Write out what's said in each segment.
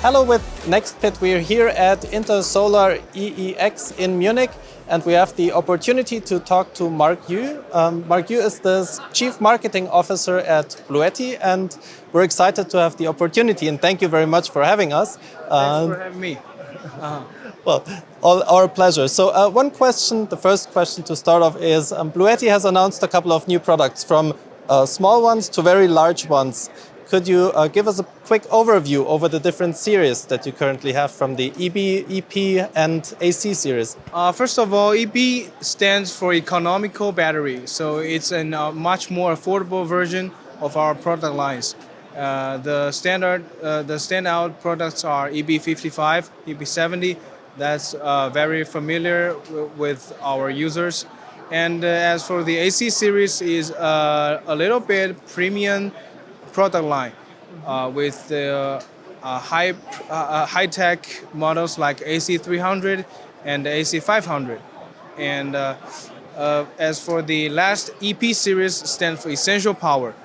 Hello with NextPit. We're here at Intersolar EEX in Munich, and we have the opportunity to talk to Mark Yu. Mark Yu is the Chief Marketing Officer at Bluetti, and we're excited to have the opportunity, and thank you very much for having us. Thanks for having me. Well, all our pleasure. So one question, the first question to start off is, Bluetti has announced a couple of new products, from small ones to very large ones. Could you give us a quick overview over the different series that you currently have from the EB, EP, and AC series? First of all, EP stands for economical battery, so it's a much more affordable version of our product lines. The standout products are EP55, EP70. That's very familiar with our users. And as for the AC series, is a little bit premium product line with the high-tech models like AC300 and AC500. And as for the last EP series, stands for essential power,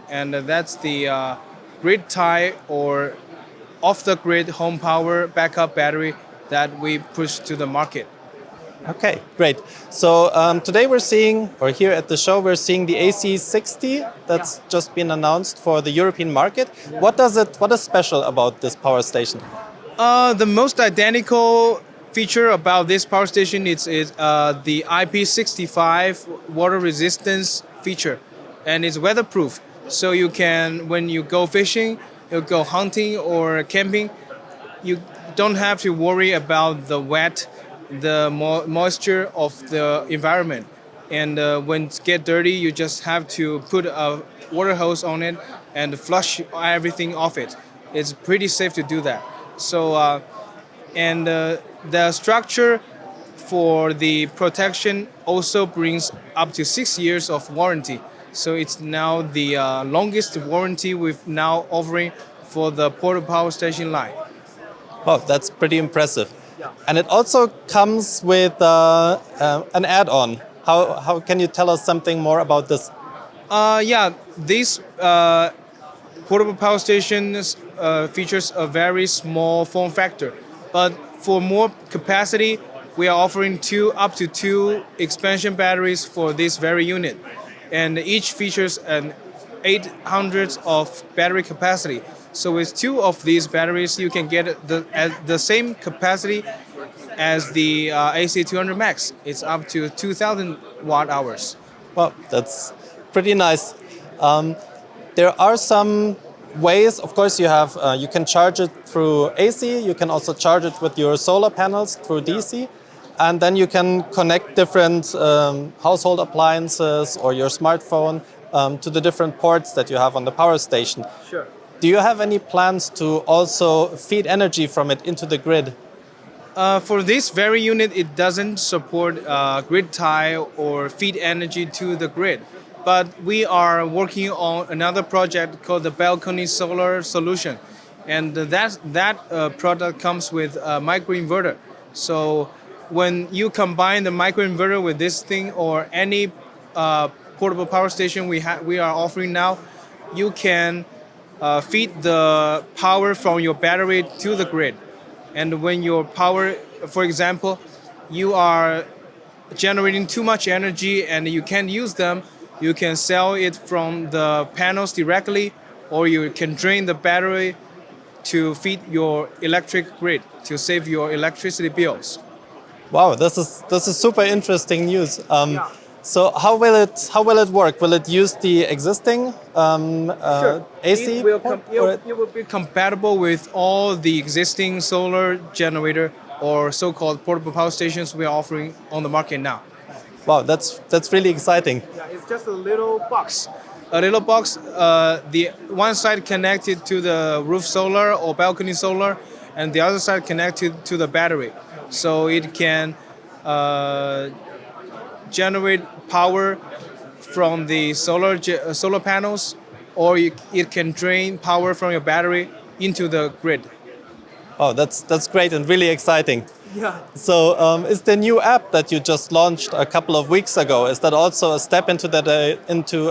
and that's the grid tie or off-the-grid home power backup battery that we push to the market. Okay, great. So today we're seeing, or here at the show, we're seeing the AC60 that's just been announced for the European market. What is special about this power station? The most identical feature about this power station is the IP65 water resistance feature, and it's weatherproof. So you can, when you go fishing, you go hunting or camping, you don't have to worry about the wet, the moisture of the environment. And when it gets dirty, you just have to put a water hose on it and flush everything off it. It's pretty safe to do that. So, the structure for the protection also brings up to 6 years of warranty. So it's now the longest warranty we've now offering for the portable power station line. Oh, that's pretty impressive. And it also comes with an add-on. How can you tell us something more about this? This portable power stations features a very small form factor, but for more capacity, we are offering up to two expansion batteries for this very unit, and each features an 800 of battery capacity. So with two of these batteries, you can get the same capacity as the AC200 Max. It's up to 2,000 watt hours. Well, that's pretty nice. There are some ways. Of course, you can charge it through AC. You can also charge it with your solar panels through DC, and then you can connect different household appliances or your smartphone to the different ports that you have on the power station. Sure. Do you have any plans to also feed energy from it into the grid? For this very unit, it doesn't support grid tie or feed energy to the grid. But we are working on another project called the balcony solar solution. And that product comes with a microinverter. So when you combine the microinverter with this thing or any portable power station we are offering now, you can feed the power from your battery to the grid. And when your power, for example, you are generating too much energy and you can't use them, you can sell it from the panels directly, or you can drain the battery to feed your electric grid to save your electricity bills. Wow, this is super interesting news. So how will it work? Will it use the existing Sure. AC? It will be compatible with all the existing solar generator or so-called portable power stations we are offering on the market now. Wow, that's really exciting. Yeah, it's just a little box. The one side connected to the roof solar or balcony solar, and the other side connected to the battery. So it can generate power from the solar panels, or it can drain power from your battery into the grid. Oh, that's great and really exciting. Yeah. So is the new app that you just launched a couple of weeks ago, is that also a step into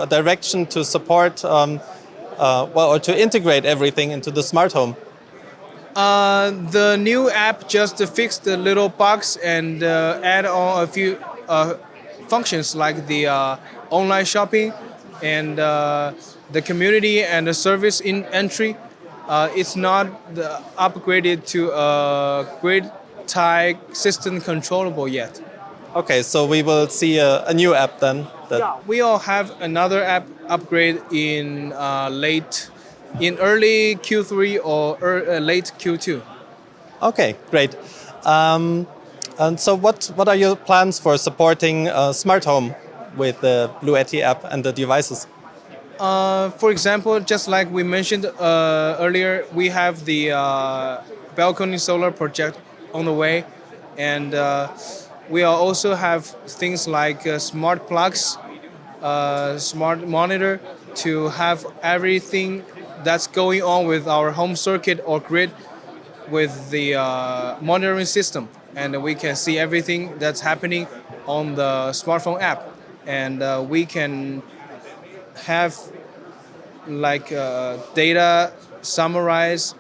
a direction to support or to integrate everything into the smart home? The new app just fixed the little bugs and add on a few functions like the online shopping and the community and the service in entry. It's not upgraded to a grid tie system controllable yet. Okay, so we will see a new app then. We all have another app upgrade in early Q3 or late Q2. Okay, great. And so what are your plans for supporting smart home with the Bluetti app and the devices? For example, just like we mentioned earlier, we have the balcony solar project on the way, and we also have things like smart plugs, smart monitor to have everything that's going on with our home circuit or grid with the monitoring system, and we can see everything that's happening on the smartphone app, and we can have like data summarize,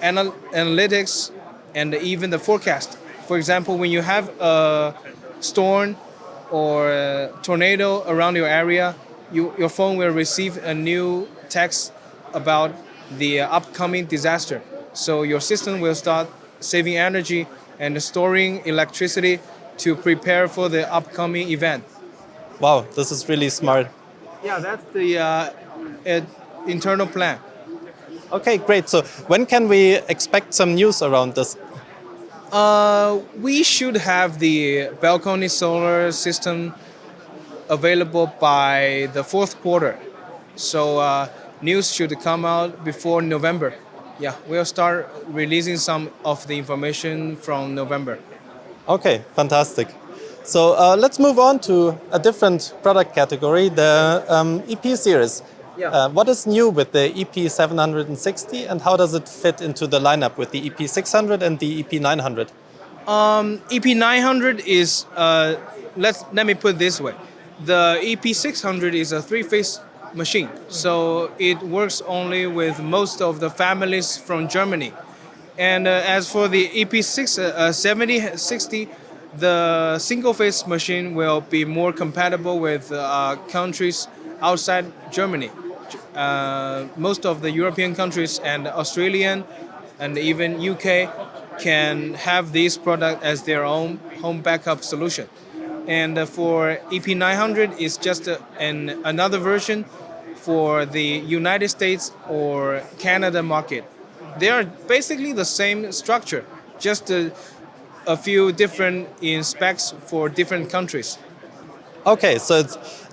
analytics, and even the forecast. For example, when you have a storm or a tornado around your area, your phone will receive a new text about the upcoming disaster. So your system will start saving energy and storing electricity to prepare for the upcoming event. Wow, this is really smart. Yeah, that's the internal plan. Okay, great. So when can we expect some news around this? We should have the balcony solar system available by the fourth quarter. So news should come out before November. Yeah, we'll start releasing some of the information from November. Okay, fantastic. So let's move on to a different product category, the EP series. Yeah. What is new with the EP760 and how does it fit into the lineup with the EP600 and the EP900? EP900 is, let me put it this way. The EP600 is a three-phase machine, so it works only with most of the families from Germany. And as for the EP760, the single-phase machine will be more compatible with countries outside Germany. Most of the European countries and Australian and even UK can have this product as their own home backup solution. And for EP900 is just another version for the United States or Canada market. They are basically the same structure, just a few different in specs for different countries. Okay, so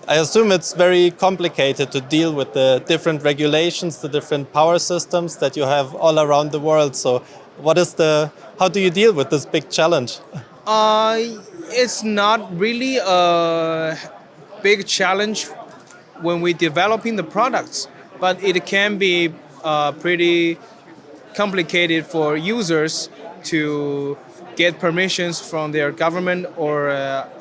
I assume it's very complicated to deal with the different regulations, the different power systems that you have all around the world. So how do you deal with this big challenge? It's not really a big challenge when we're developing the products, but it can be pretty complicated for users to get permissions from their government or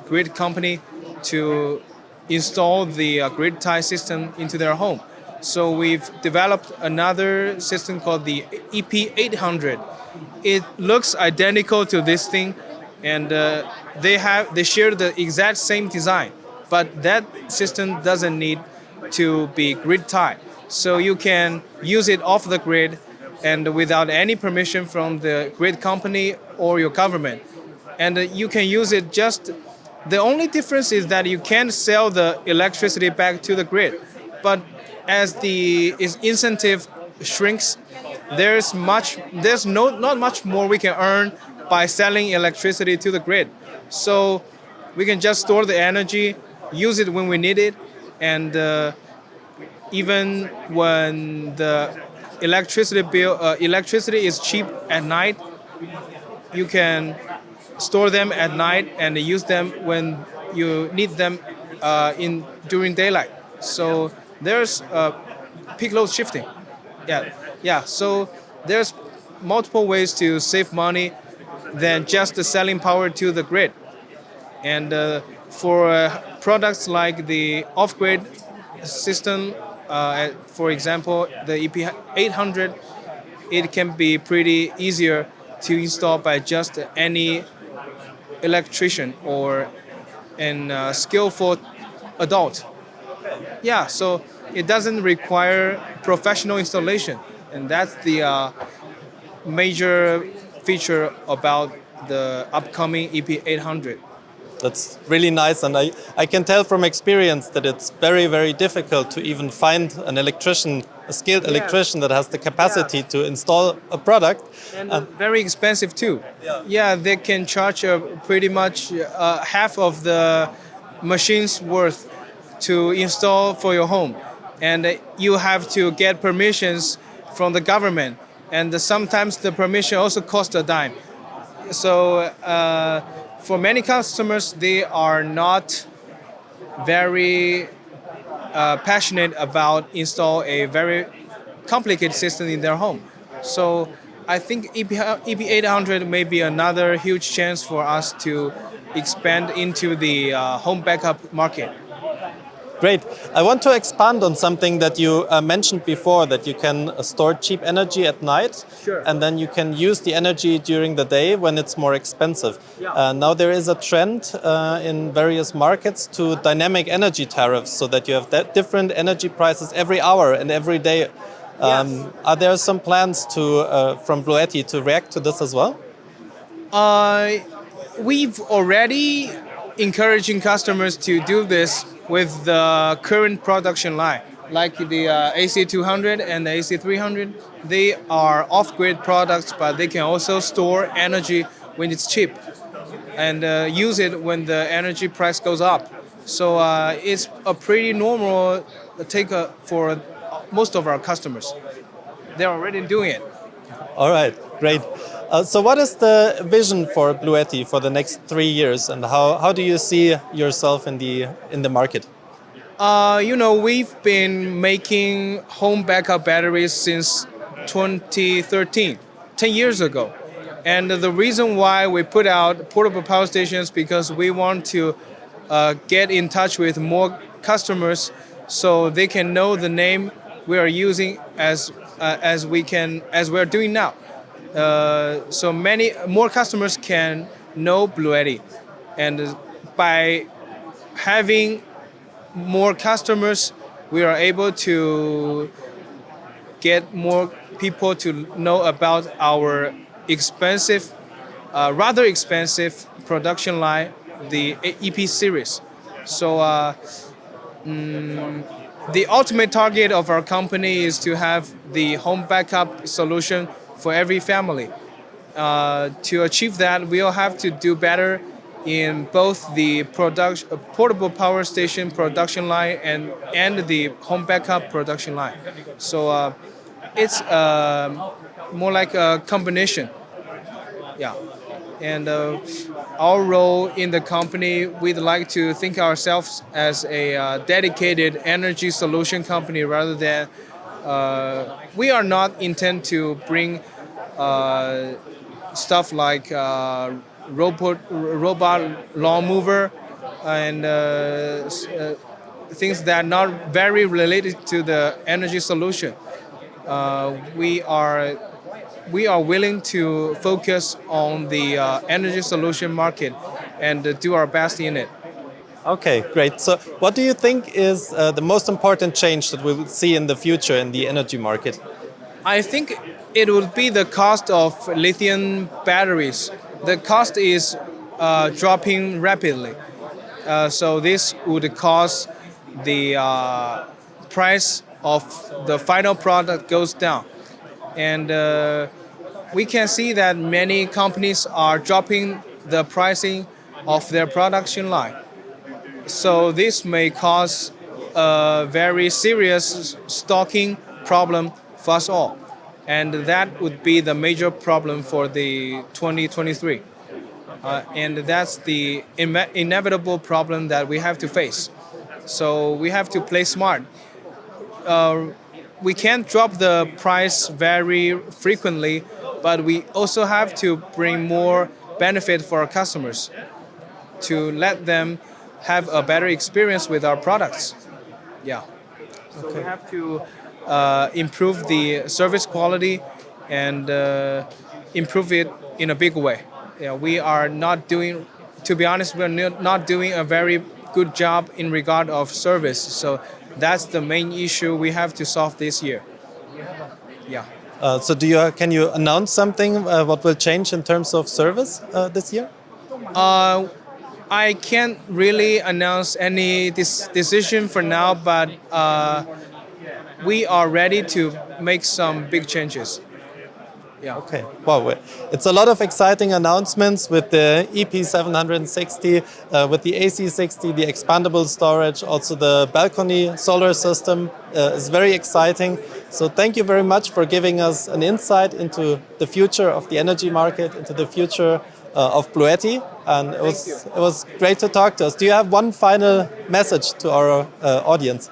grid company to install the grid tie system into their home. So we've developed another system called the EP800. It looks identical to this thing, and they share the exact same design, but that system doesn't need to be grid tied. So you can use it off the grid and without any permission from the grid company or your government. And you can use it the only difference is that you can't sell the electricity back to the grid. But as the incentive shrinks, there's not much more we can earn by selling electricity to the grid. So we can just store the energy, use it when we need it, and even when the electricity is cheap at night, you can store them at night and use them when you need them during daylight. So there's peak load shifting. Yeah. So there's multiple ways to save money than just selling power to the grid. And for products like the off-grid system, for example, the EP800, it can be pretty easier to install by just any electrician or a skillful adult. Yeah, so it doesn't require professional installation, and that's the major feature about the upcoming EP800. That's really nice, and I can tell from experience that it's very, very difficult to even find an electrician, a skilled electrician that has the capacity to install a product. And very expensive too. Yeah, they can charge pretty much half of the machine's worth to install for your home. And you have to get permissions from the government. And sometimes the permission also costs a dime. So for many customers, they are not very passionate about install a very complicated system in their home. So I think EP800 may be another huge chance for us to expand into the home backup market. Great. I want to expand on something that you mentioned before, that you can store cheap energy at night. Sure. And then you can use the energy during the day when it's more expensive. Now there is a trend in various markets to dynamic energy tariffs, so that you have different energy prices every hour and every day. Are there some plans from Bluetti to react to this as well? We've already encouraging customers to do this with the current production line, like the AC200 and the AC300. They are off-grid products, but they can also store energy when it's cheap and use it when the energy price goes up. So it's a pretty normal take for most of our customers. They're already doing it. All right, great. So what is the vision for Bluetti for the next 3 years, and how do you see yourself in the market? We've been making home backup batteries since 2013, 10 years ago. And the reason why we put out portable power stations because we want to get in touch with more customers so they can know the name we are using as we're doing now. So many more customers can know Bluetti, and by having more customers, we are able to get more people to know about our rather expensive production line, the EP series. So the ultimate target of our company is to have the home backup solution for every family. To achieve that, we'll have to do better in both the portable power station production line and the home backup production line. So it's more like a combination. Yeah. And our role in the company, we'd like to think ourselves as a dedicated energy solution company rather than we are not intent to bring stuff like robot lawn mover and things that are not very related to the energy solution. We are willing to focus on the energy solution market and do our best in it. Okay, great. So what do you think is the most important change that we will see in the future in the energy market? I think it would be the cost of lithium batteries. The cost is dropping rapidly. So this would cause the price of the final product goes down. And we can see that many companies are dropping the pricing of their production line. So this may cause a very serious stocking problem for us all. And that would be the major problem for the 2023. And that's the inevitable problem that we have to face. So we have to play smart. We can't drop the price very frequently, but we also have to bring more benefit for our customers to let them have a better experience with our products. Yeah. So we have to improve the service quality and improve it in a big way. Yeah, we are not doing, to be honest, we're not doing a very good job in regard of service. So that's the main issue we have to solve this year. Yeah. So can you announce something what will change in terms of service this year? I can't really announce any decision for now, but we are ready to make some big changes. Yeah. Okay. Wow. It's a lot of exciting announcements with the EP760, with the AC60, the expandable storage, also the balcony solar system is very exciting. So thank you very much for giving us an insight into the future of the energy market, into the future of Bluetti. And it was great to talk to us. Do you have one final message to our audience?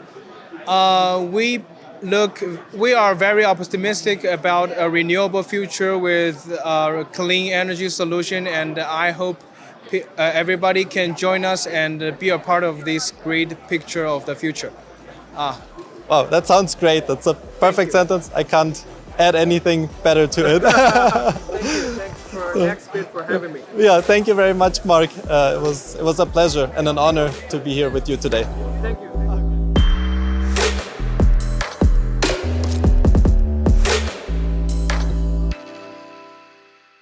We are very optimistic about a renewable future with a clean energy solution, and I hope everybody can join us and be a part of this great picture of the future. Wow, that sounds great. That's a perfect sentence. I can't add anything better to it. Thank you. Thanks for NextPit for having me. Yeah, thank you very much, Mark. It was a pleasure and an honor to be here with you today. Thank you.